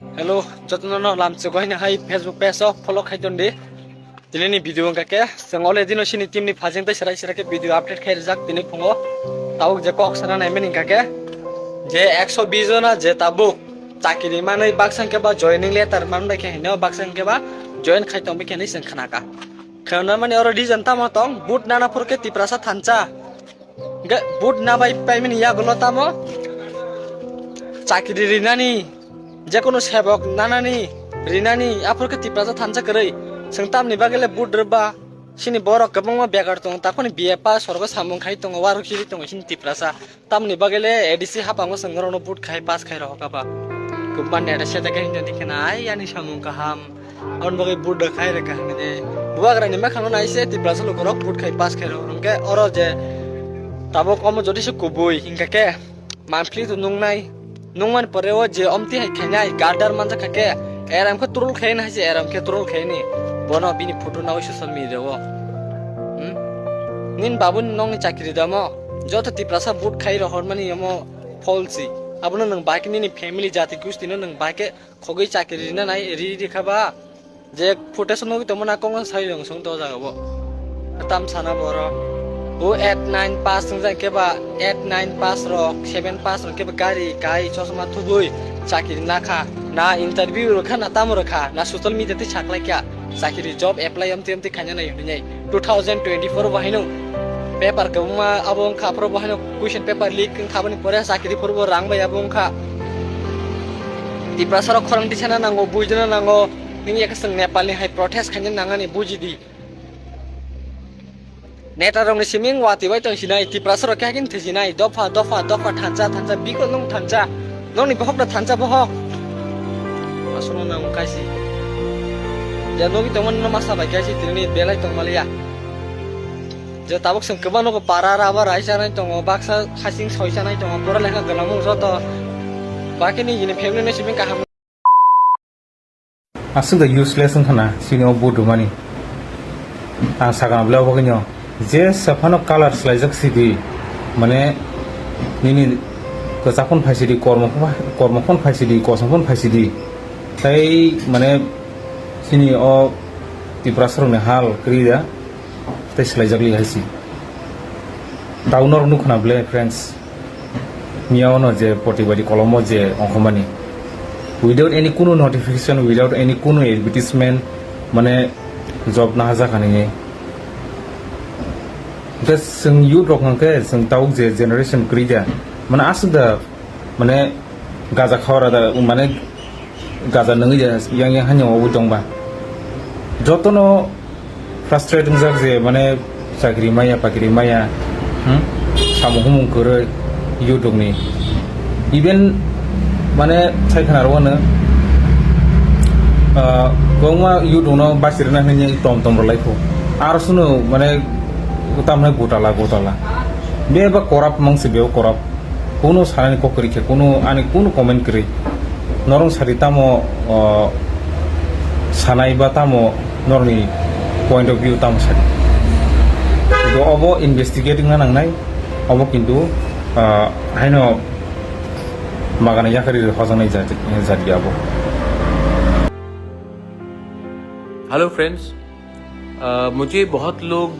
Hello, jotono no lam se goina hai Facebook page of follow khai don de. Dini ni video ka ke sangole dino sini team ni phajing tai sara ke video update khai jak dini phongo. Tau je kok sana nai mening ka ke. Je 120 jona je tabu chakiri manai baksang ke ba joining letter man ba ke hino baksang ke ba join khai tong be ke ni sang khana ka. Khana mane already janta ma tong boot nana phur ke tiprasa thancha. Ge boot na bai payment ya golo tamo. Chakiri rinani যে কোনো সেবক নানানি রিনানি আফরকে তিপ্রাজা থানসা কरै संतामनि बागेले बुद्रबा सिनि बर गबंमा बेगार दं ताखनि बिएपा सरग सामुं खाइ दं वारु खिरि दं सिनि तिप्रासा तामनि बागेले एडिसि हापांगो संगरनो बुट खाइ पास खाइ रहकाबा गुबान नेटा सेता के हिंदि दिखना आइ यानि सामुं काहाम अन बगे बुट खाइ रे कहने दे बुवाग्रानि मा खानो नाइसे तिप्रासा लोगरक बुट खाइ पास खाइ रहके अर जे ताबो कम जदि से कुबुइ हिंगा के मानफ्लि तो नुंगनाइ नुंगमान परे ओ जे अमति हाइ खाइनाइ गार्डर मानजा खाके एराम के तुरुल खाइन हाइसे एराम के तुरुल खाइनि बनो बिनि फोटो नाउ सोशल मीडिया वो निन बाबुन नंग चाकरी दमो जत तिप्रासा बुट खाइ रहर मानि यमो फलसी आबुन नंग बाकी नि फैमिली जाति गुस्तिनो नंग बाके खगै चाकरी न नाइ रि दिखाबा जे फोटेसन नगि तमना कंग साइलं सं तो जागबो ताम साना बर ओ 8-9 पास संजा केबा 8-9 पास रो 7 पास रो केबा गाड़ी काइ चश्मा थुबुइ चाकरी नाखा ना इंटरव्यू रखा ना ताम रखा ना सोशल मीडिया ते छाकलाय क्या चाकरी जॉब अप्लाई एमते खाना नै हुने 2024 बहाइनो पेपर गमा अबों खाप्रो बहाइनो क्वेश्चन पेपर लीक खाबनि परे चाकरी फोरबो रांबाय अबों खा तिप्रासर खरं दिसना नांगो बुजना नांगो नि एकसं नेपालनि हाइ प्रोटेस्ट खाने नांगानि बुजिदि नेता रंनि सिमिं वातिबाय तंसिनाय तिप्रासर क्यागिन थजिनाय दफा दफा दफा थांचा बिको नं थांचा नंनि बहक थांचा बहक असनो नांग कासि जे नगि तमन मासा बाय कासि तिनि बेलाय तंमालिया जे ताबक सं गोबां नको पारा राबा रायसानाय दङ बाक्सा हासिं सयसानाय दङ परा लेखा गलामु जत बाकिनि यिनि फेमिलि नि सिमिं काहाम आसुं द युजलेस खाना सिनियाव बुदुमानि आं सागाब्लाव बगिनो जे सफानो कालार स्लाइजक सिदि माने निनि कसाखन फाइसिदि कर्मखन फाइसिदि कसमखन फाइसिदि ताई माने सिनि अ तिप्रासरनि हाल क्रिया ताई स्लाइजकलि हाइसि डाउनर नुखनाब्ले फ्रेंड्स मियावनो जे प्रतिबादि कलमो जे अंखमानि without any kuno notification without any kuno advertisement माने जॉब ना जाखानि दा जों युथ रखनके जों दाउ जे जेनारेशन क्रिया माने आसुदा माने गाजा खावरा दा माने गाजा नङै yang हान्याव दंबा जतनो फ्रास्ट्रेटिं जाक जे माने साख्रि माया पाख्रि माया सामु हुमुं करे युथ दंनि इभेन माने सायखानारवानो गंमा युथनो बासिरना होनि टम टम रलायखौ आरो सुनो माने तामनाय गटाला बेबा कराप मांसे बेव कराप कोनो सानानि कोकरिखे कोनो आनि कोनो कमेन्ट करि नरं सारितामो सानाय बा तामो नरनि पॉइंट अफ व्यू ताम सारि तो अबो इनभेस्टिगेटिं ना नांनाय अबो किन्तु हायनो मागाना याखरि हजनाय जाति आबो हेलो फ्रेंड्स मुझे बहुत लोग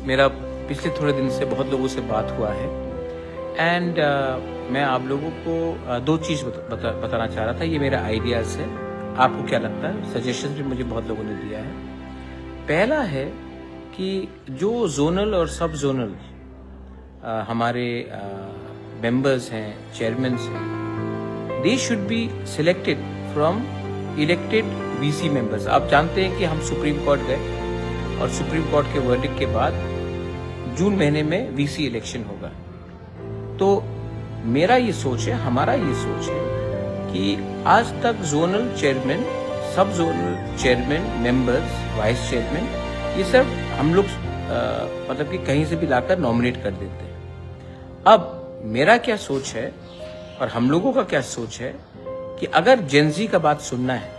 मेरा पिछले थोड़े दिन से बहुत लोगों से बात हुआ है एंड मैं आप लोगों को दो चीज़ बताना चाह रहा था। ये मेरा आइडियाज़ है, आपको क्या लगता है? सजेशन भी मुझे बहुत लोगों ने दिया है। पहला है कि जो जोनल और सब जोनल हमारे मेंबर्स हैं, चेयरमैन्स हैं, they should be selected from elected VC members. आप जानते हैं कि हम सुप्रीम कोर्ट गए और सुप्रीम कोर्ट के वर्डिक्ट के बाद जून महीने में वीसी इलेक्शन होगा। तो मेरा ये सोच है, हमारा ये सोच है कि आज तक जोनल चेयरमैन, सब zonal chairman, members, vice chairman, ये सब हम लोग मतलब कि कहीं से भी लाकर नॉमिनेट कर देते हैं। अब मेरा क्या सोच है और हम लोगों का क्या सोच है कि अगर जेनजी का बात सुनना है,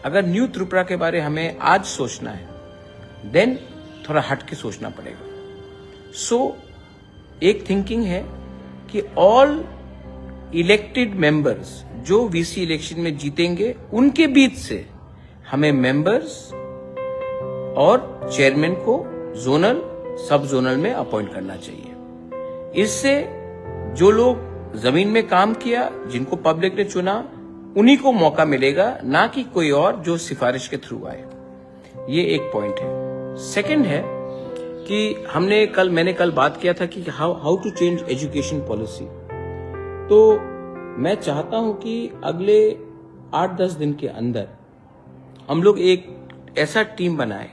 अगर न्यू त्रिपुरा के बारे हमें आज सोचना है, देन थोड़ा हट के सोचना पड़ेगा। सो एक थिंकिंग है कि ऑल इलेक्टेड मेंबर्स जो वीसी इलेक्शन में जीतेंगे उनके बीच से हमें मेंबर्स और चेयरमैन को जोनल सब जोनल में अपॉइंट करना चाहिए। इससे जो लोग जमीन में काम किया, जिनको पब्लिक ने चुना, उन्हीं को मौका मिलेगा, ना कि कोई और जो सिफारिश के थ्रू आए। ये एक पॉइंट है। सेकंड है कि मैंने कल बात किया था कि how to change education policy. तो मैं चाहता हूं कि अगले 8-10 दिन के अंदर हम लोग एक ऐसा टीम बनाए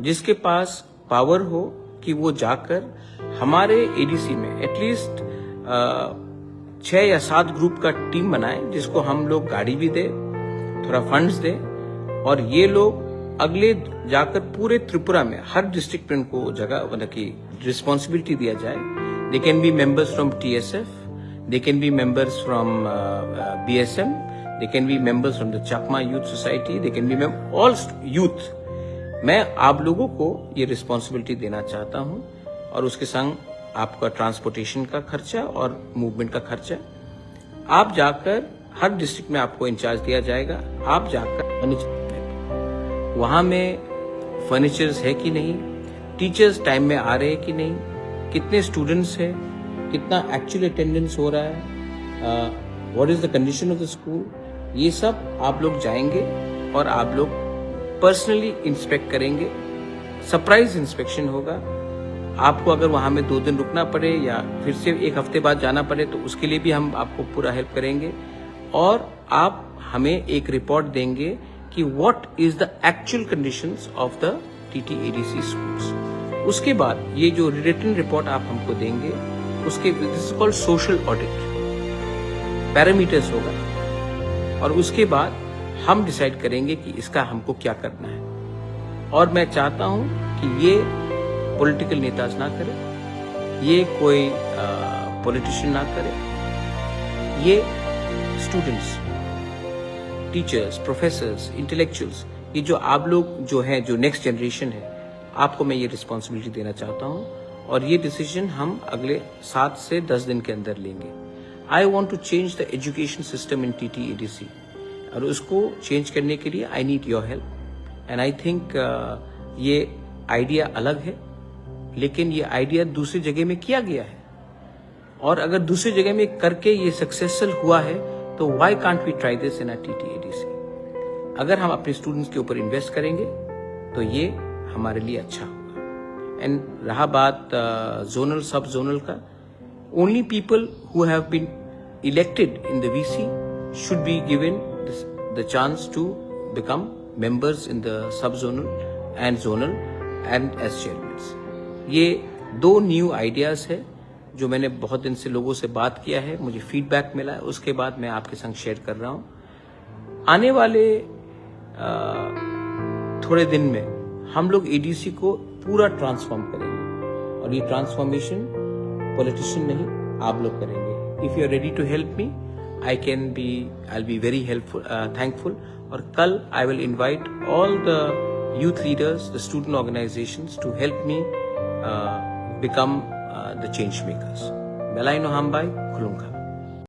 जिसके पास पावर हो कि वो जाकर हमारे एडीसी में एटलीस्ट 6 या 7 ग्रुप का टीम बनाए, जिसको हम लोग गाड़ी भी दे, थोड़ा फंड्स दे, और ये लोग अगले जाकर पूरे त्रिपुरा में हर डिस्ट्रिक्ट में उनको जगह मतलब कि रिस्पॉन्सिबिलिटी दिया जाए। They can be members from TSF, they can be members from BSM, they can be members from the Chakma youth society, they can be all youth. मैं आप लोगों को ये रिस्पॉन्सिबिलिटी देना चाहता हूं, और उसके संग आपका ट्रांसपोर्टेशन का खर्चा और मूवमेंट का खर्चा। आप जाकर हर डिस्ट्रिक्ट में आपको इंचार्ज दिया जाएगा। आप जाकर वहां में फर्नीचर्स है कि नहीं, टीचर्स टाइम में आ रहे हैं कि नहीं, कितने स्टूडेंट्स हैं, कितना एक्चुअल अटेंडेंस हो रहा है, what is the condition of the school, ये सब आप लोग जाएंगे और आप लोग पर्सनली इंस्पेक्ट करेंगे। सरप्राइज इंस्पेक्शन होगा। आपको अगर वहां में 2 दिन रुकना पड़े या फिर से 1 हफ्ते बाद जाना पड़े तो उसके लिए भी हम आपको पूरा हेल्प करेंगे, और आप हमें एक रिपोर्ट देंगे कि what is the actual conditions of the TTADC schools. उसके बाद ये जो रिटन रिपोर्ट आप हमको देंगे, उसके this is called social audit, parameters होगा, और उसके बाद हम डिसाइड करेंगे कि इसका हमको क्या करना है। और मैं चाहता हूं कि ये पॉलिटिकल नेताज ना करे, ये कोई पॉलिटिशियन ना करे, ये स्टूडेंट्स, टीचर्स, प्रोफेसर्स, इंटेलेक्चुअल्स, ये जो आप लोग जो हैं, जो नेक्स्ट जनरेशन है, आपको मैं ये रिस्पॉन्सिबिलिटी देना चाहता हूं, और ये डिसीजन हम अगले 7 से 10 दिन के अंदर लेंगे। I want to change the education system in TTADC, और उसको चेंज करने के लिए I need your help, and I think ये आइडिया अलग है, लेकिन ये आइडिया दूसरी जगह में किया गया है, और अगर दूसरी जगह में करके ये सक्सेसफुल हुआ है तो why can't we try this in TTADC। अगर हम अपने स्टूडेंट्स के ऊपर इन्वेस्ट करेंगे तो ये हमारे लिए अच्छा होगा। एंड रहा बात जोनल सब जोनल का, only people who have been elected in the VC should be given the chance to become members in the sub-zonal and zonal and as chairmen। ये 2 न्यू आइडियाज है जो मैंने बहुत दिन से लोगों से बात किया है, मुझे फीडबैक मिला है, उसके बाद मैं आपके संग शेयर कर रहा हूं। आने वाले थोड़े दिन में हम लोग ADC को पूरा ट्रांसफॉर्म करेंगे, और ये ट्रांसफॉर्मेशन पॉलिटिशियन नहीं, आप लोग करेंगे। If you are ready to help me, I'll be very helpful, thankful। और कल I will invite all the youth leaders, the student organizations to help me become the change makers। Belay no hambay, kulungka।